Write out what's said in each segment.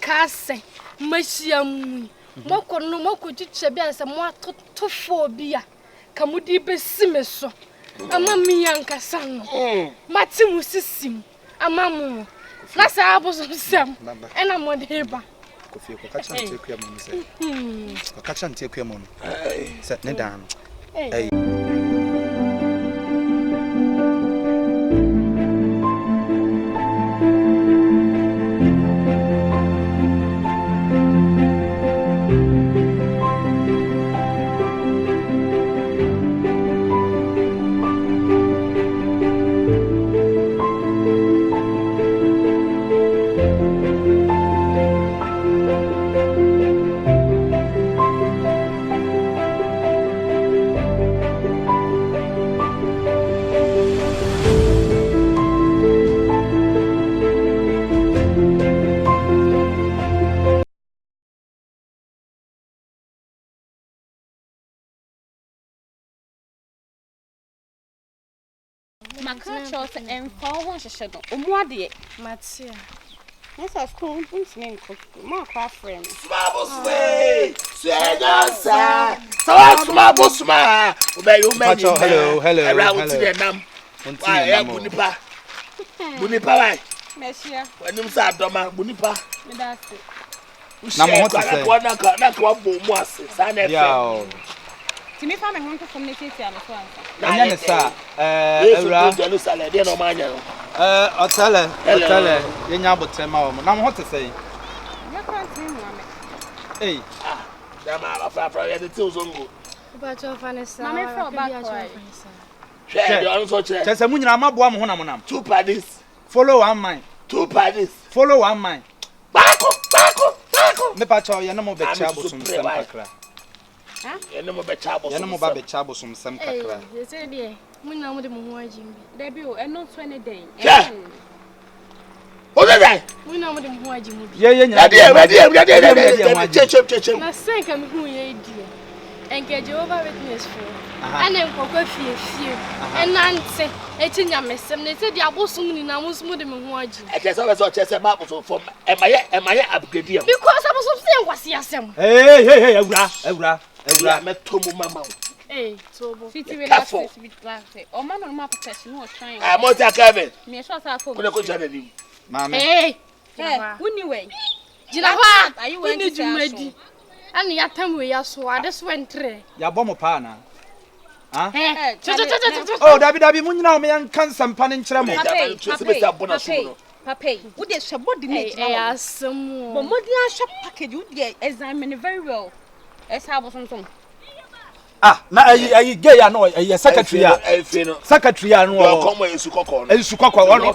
Kase mashiamu moko no moko chiche bia se mo atotofo bia kamudi besime so ama miyanka sano mati musisim ama mu na sa aboso sem ena modeba Kofi ko kacha nteku ya mu se ko kacha nteku ya mu se ne dan Short and forward shadow. Omuade Matia. Yes, of course, name more craft friends. Smabos way. Sir. Smabos ma. Obey you man. Hello. Around to the nam. I am Bunipa. Bunipa. Monsieur. When you say Doma Bunipa. That's it. Na mo to say. Na kwa bo mo ase. Sa na Yo. Timi fa me ho to communicate am so ansa. Anya ne sa Ewra Jerusalem dey no manya no. Otele yenya botema wo. Na mo to say. Ya kwa tin mo ame. Hey. Dama afra ya de T0ng. Ba cho fanesa. Na me fra back why. Share you so chere. Chese mu nyina maboa mo honam nam. 2 paddies. Follow one mind. 2 paddies. Follow one mind. Bako. Me pa cho ye no mo be cha bosum sem kakra. Ha? Ye no mo be cha bosum. Ye no mo ba be cha bosum sem kakra. Ye say dey. Muna mo de mo ho ajimbi. There be o eno 20 day. Yeah. What is that? Muna mo de mo ho ajimbi. Ye nyina. Che. Na sen ka me hu ye die. Enke Jehovah witness for. Ana nkokwa fie. Enante etinya mesem na se di abosum ni na musum de me ho aji. E je so chese ma boso for emaye upgrade am. Because abosom se nkwase asem. Hey, Ewra. Me tomu mama. Hey, Tobo. City relax. O man no ma protection no trying. Ah, mo ta Kevin. Me sure say for. Ko ko jana ni. Mama. Hey. Wuni we. Jina hwa. Are you Wuni went to jumadi. Ani yatam we yaso ades wentre. Ya bomo pa na. Ah? Hey. Oh, Dabi mu nyina o me yan kan sampa ne nkyere mo. Papa, wo dey shebo di net na. Hey, asem. But modi an shop package wo dey examine very well. Esa abosom. Ah, na ayi gay ya no ayi secretary ya. Secretary ya no. Ko mo ensu kokko no. Ensu kokko no.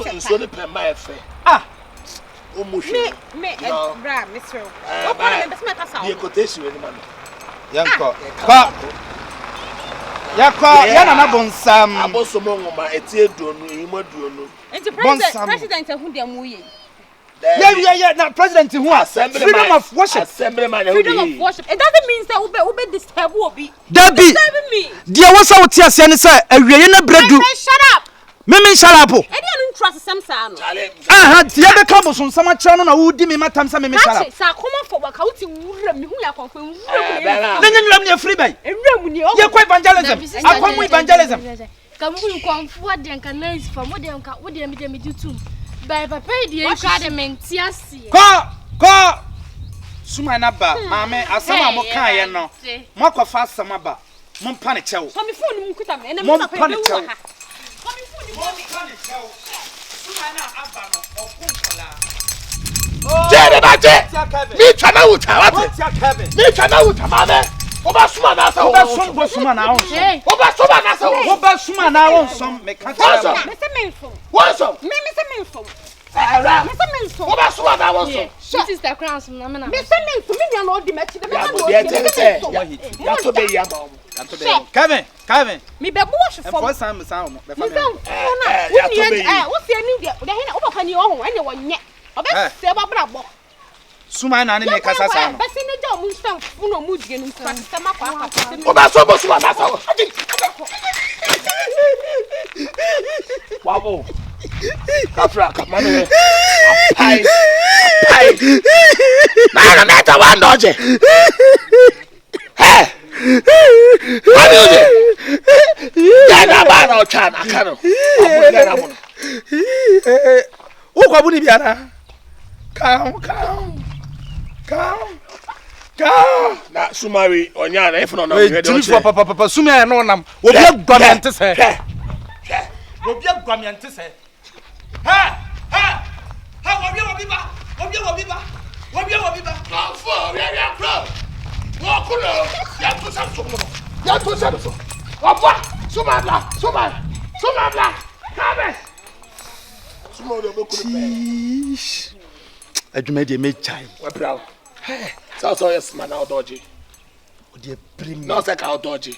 Ensu ne pema efe. Ah. Me bra Mr. O pa me besma kasa. Ye quotation we ni man. Yanko. Ya na bonsam. Abosomo ngoma etie duonu imo duonu. Enti president hu dem wo ye. Yeah, na president who has freedom of worship. Assemblyman Freedom of worship. It doesn't mean that ube disturb obi. Dabi. Dia wo sa wotia se ne se awieye na bredu. Shut up. Me shut up. E dia no trust sam sa no. Aha, dia be ka bosun sama kira no na wo di me matam sa me shut up. Sa koma for waka wuti wura mi hu ya konfo wura mu. Na nyuram ne free by. Ewura mu ni o. Ye ko evangelism. Akwamu evangelism. Kamu konfo de nka nice for mo de nka wo de me di tum. By papa di e kwa de mentiase. Ko suma na ba maame asama mo kan ye no. Mo akwafa asama ba. Mo mpa ne chewo. So me phone mu kuta me na me Mo papa mpa ne be chewo. wo ha. So me phone mu mpa ne chewo. Suma na aba no okunkola. Jere ba je. Mi twa na wuta what? Mi twa na wuta maame. Oba suma na sa. Oba suma na won. Oba suma na sa. Oba suma na won som me ka tell. Me se me phone. What's up? Me se me phone. Me se me phone. Oba suma na won som. This is the crown na me na. Me se me phone. Me nya no di mechi de me na no. Ya to be ya ba. Kevin. Me be bo hwe fom. First time sound me. Me se na. Wo ni wo se ani de. De he na wo papa ni o ho ene wo nye. Obe se ba bra bo. Suma na ne me kasa sa no. Be se ne ja mu stam fu no mu die no kwa se ma kwa kwa. Oba so bo suma na sa. Wow. Kafra, kamane. Pai. Na meta one doje. Hey. What is it? Yana ba na chana kano. O kwa buni biara. Come. Na sumari onyana if no na we do for papa sumari no nam. Obi agwamiante se. Obi agwamiante se. Ha! Obi ba. Komfo, we are pro. Wo kuno, ya to sa so. Opa, sumabla. Kabe. Sumabla bo kuno. Adwuma de me chai. We proud. So yes man out dodgy. De prim. No say ka dodgy.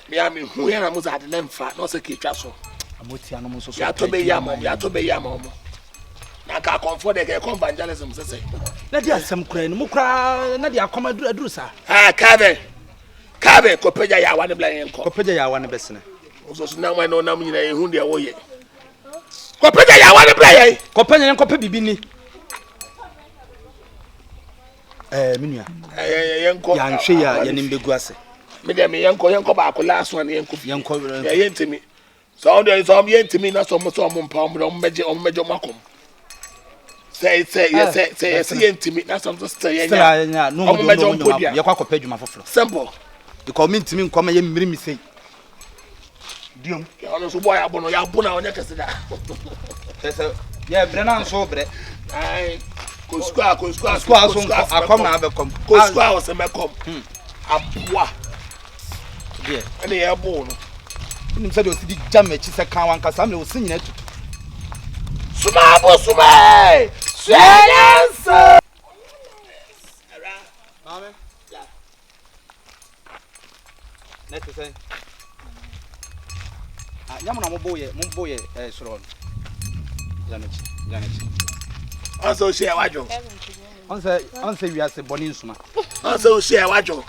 Me am hu ya na mo za de lemfa, no say ke twa so. Amoti anom so. Ya to be yam. Na ka Komfo de ke evangelism say. Na dia asem kura ni mu kura na dia akoma aduru sa. Ha Kabe ko peja ya wane bla yen ko. Ko peja ya wane besene. So na wan no nam nyina ehun de wo ye. Ko peja ya wane bla yen. Ko penya yen ko pe bibi ni. Minua. Yen ko. Ya nhwe ya yenim begu ase. Me dem yen ko ba ko last one yen ko. Yen ko. Yen timi. So there is some yen timi na so mo pam meje makom. Say yen timi na some just say yen. Say ya no mo do ye kwa kopa adwuma foforo. Simple. Because me timi nkoma ye mmiri mi sei. Diom. Ya no so boy abono ya bona onya kese da. Say ye bre na nso bre. Ai ko square so akom na abekom. Ko square o se mekom. Aboa. Yeah. Ene ye bo no. Nim say de osidi jam echi se kan wan kasa me osi nyina tutu. Sumai. Science. Mame. Yeah. Net say. Nyamu na mo boye soro. Janet. Also share wajo. On say we are se boni nsuma. Also share wajo.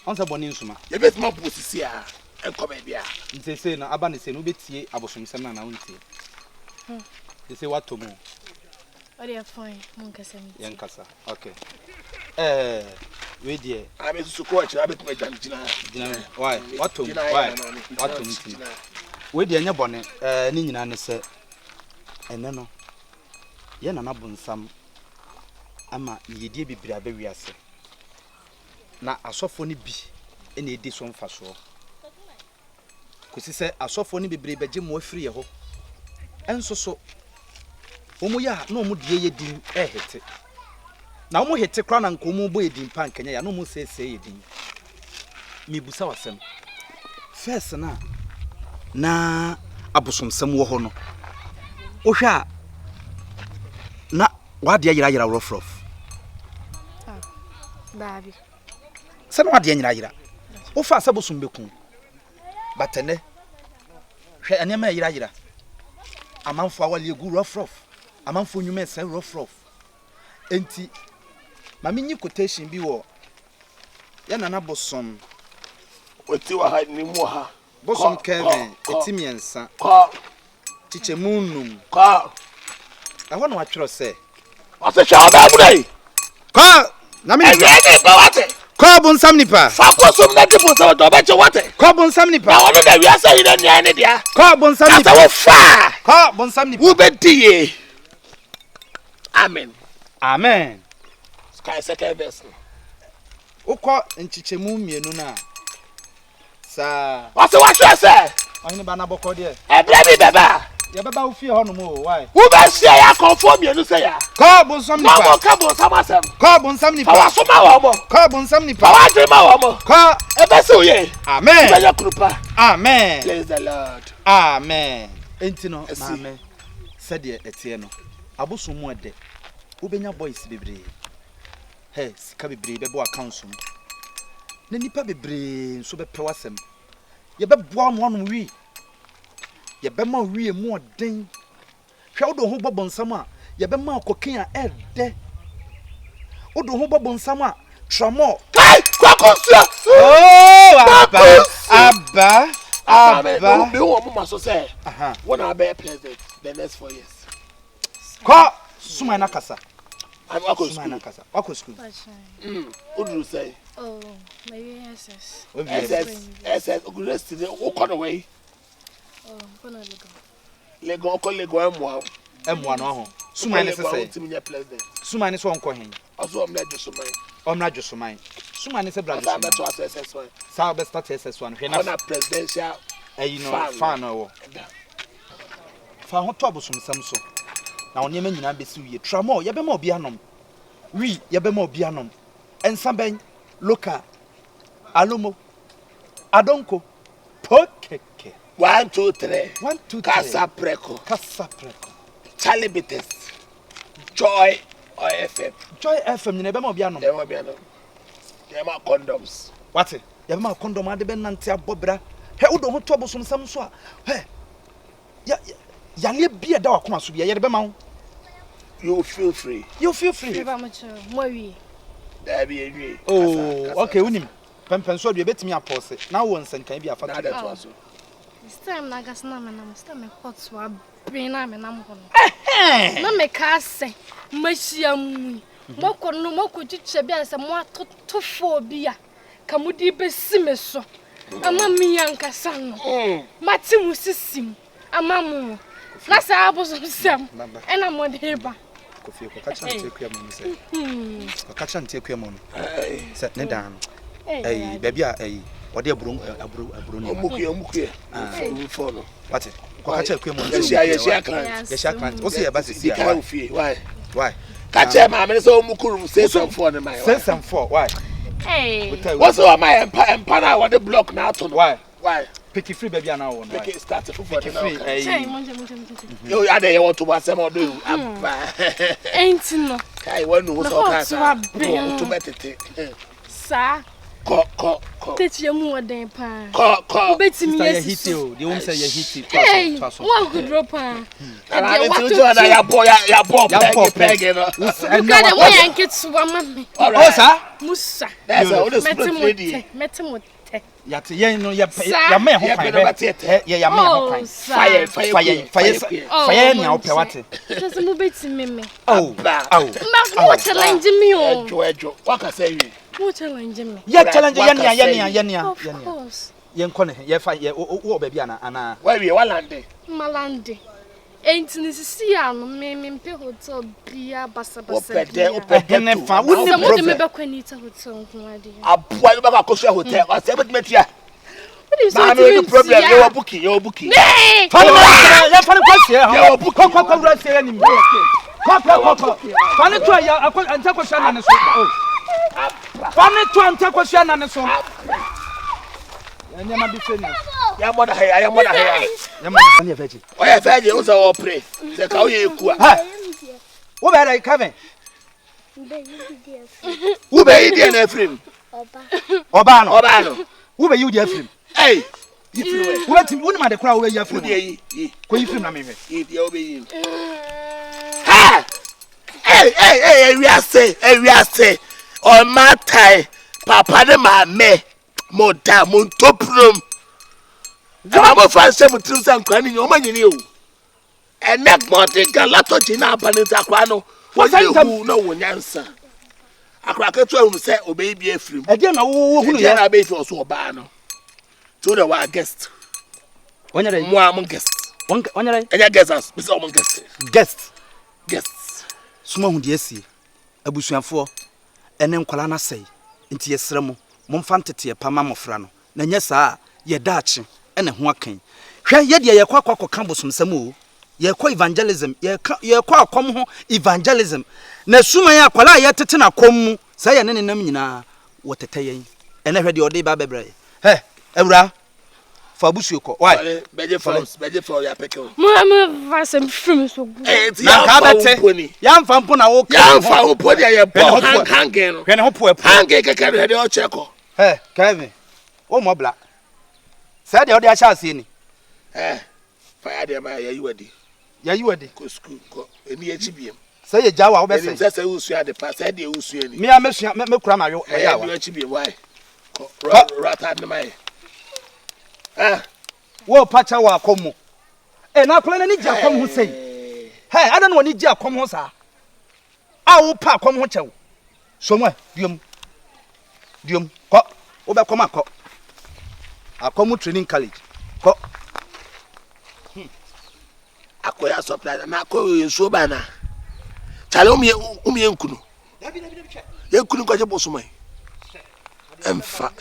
On say boni nsuma. Ye bet mo posisi a enko bia. Nse na aba ne se no betie abosomsem na wontie. They say what to mo. Oh, they are fine. Monkasa. Yankasa. Okay. We dear. I mean to coach, I bet my jina. Why? What to? Why? What to? We dear nya bone ni nyina ne se ene no. Ye na bonsam ama yedie bibira ba wiase. Na asofo ni bi ene edi so mfaso. Kosi se asofo ni bibire beje mo afiri ye ho. Enso so omo ya na omo die yedin ehete na omo hete kra na nkomo bo yedin pa nkenya ya na omo sese yedin mibusa wasem first na abosomsem wo ho no ohwa na wade yira rof baby se na wade yira o fa sabosom beku batene hwe anema yira amanfo awale egu rof amanfo nyume se rof enti mami nyi quotation bi wo ya nana bosom oti wa ha ni mu ha bosom Kevin etimiensa chiche munum I want to watch you say what's a child abudai na me ba wate bonsam nipa fa bosom na tipo so do ba che wate bonsam nipa na wono na wi asa yi na nya ne dia bonsam nipa asa wo fa bonsam nipa wo bedie amen sky second verse ukọ nchichemu mienu na sa what's what you say ohini ba na bokọ de ebre beba ya beba wo fie ho no mo why wo ba sia ya Komfo mienu say ya bonsam nipa ma mo ka bonsam asem bonsam nipa wa so ma wa mo bonsam nipa wa je ma wa mo ebe se oye amen be ya krupa amen praise the Lord amen enti no amen said ye etie no abosom mu ede wo benya boys bebre hey sika bebre bebo account mu na nipa bebre so be pewasem ye be boa no no wi ye be ma wi mu oden hwe wo do ho bobonsam a ye be ma kokin a ede wo do ho bobonsam a tramo kai kwakosia oh abba Me want mama so say. When I be president the next 4 years. Ko suma na kasa. I'm going to school. What school? What do you say? Oh, maybe SS. SS. Good today. What kind of way? Oh, gonna Lego M1. M1 no. Suma ni say. President. Suma ni so onko hen. Also I'm not just so mine. I'm not just so mine. Suma ni say brother. I'm not to SS1. Sa be start SS1. Hwe na presidential. You know, fan no. Fa ho to abosom sam so. Na onye ma nyina besi wie tramo ye be ma obi anom wi ye be ma obi anom ensa ben local alomo adonko pokeke 1 2 3 1 2 3 casa preco chalibites joy FM nyina be ma obi anom ye ma condoms what ye be ma condom ade be nante abobra he udo ho to abosom sam so a he yale bia da wakoma so bia ye be ma you feel free Eba macho mo wi there be a oh okay unim pempen so do betimi apose na wo nsenkan bia na that was this time na gas na me na star me hot so abin na me na mo na me ka se mahia mu moko no moko chiche bia se mo atotofo bia kamudi besi me so ama mi yankasa no mati mu sisim ama mu na sa abosom sam ena mo deba Kofi ko kacha nteku ya mo se ko kacha nteku ya mo se ne dan baby a ode aburu ni omuku fo no what ko kacha ku ya mo ya client o se ya ba se ya why kacha ma me so omuku room say some for my say some for why what's all my empire what the block now to why picky free baby now one picky start for free yo ya dey want to was say do ain't no kai one no so ka to betete sa ko techi mu oden pa ko betimi yes hiti o the one say you hiti one good drop pa e what to ya bo peg no ka de one yanket suwa mami oh sir musa that's all the split lady metimo yate yen no ya me ho fine ya me ho fine fire ni ope wate just mu betimi me oh ma challenge me o ejo waka say we mo challenge me ya challenge yen of course yen kone ye fa ye wo ba bia na why we walande malande ain't nisisi ano me mpe hotel bia basa opede ne fa wo ni problem me be kwanita hotel nkwade apoa you ba kosia hotel o say betia na no problem you booking fani kwasia ha ko wura se ya ni ko fani to ya anta kwasia na ne so fani to anta kwasia na ne so nyama bi fe ni ya moda haya nyama ni veji o ya veji o so pray se ka o ye ku ha wo be dey Kevin wo be idi na frame oba no wo be you dey frame hey you frame wo be wo ni ma de kura wo be you frame yi ko you frame na me hwe yi o be yi ha hey we are say on my time papa de ma me mo da mo toprom Jama fa se mutrim san kwa ni o manyini o enek mote galato jina abanita kwa no wo hu no wonyansa akra ketu ahum se obey bi afrim e dey na wo hunu ya na be fi oso oba no to the wa guest onyere mo am guest onyere enya guests be say o guest suma hu de asie abusuafo ene nkwala na sei nti yesre mo momfa ntete pama mofra no na nya saa ye daachi ene ho akan hwe ye de ye kwa ka bosomsam o ye kwa evangelism ye kwa akom ho evangelism na suma ya kwala ye tete na kom mu saa ye ne nam nyina wotete yen ene hwe de ode ba bebre he ewura fa abusuoko why beje for ya peke o mo va sem film so good na ka bete ya mfa mpo na wo ya mfa ho poni ye bo hanging no hwe ne ho po hanging keke de o cheko he Kevin o mo bla say de o de a sha se ni fire de ma ya yiwadi ko school ko eni echibiem say ye jawa wo be say say usu ade pa say de usu eni me amesua me kura ma yo ya wa echibiem why rata de mai wo pacha wa akomo na akora na ni gya akom ho sei hey ada no ni gya akom ho saa a wo pa akom ho kyew somwe diom ko wo be koma ko akom training college ko akoya supply na ko nsuo ba na chale umie nkunu yankunu kwaje bosomai emfa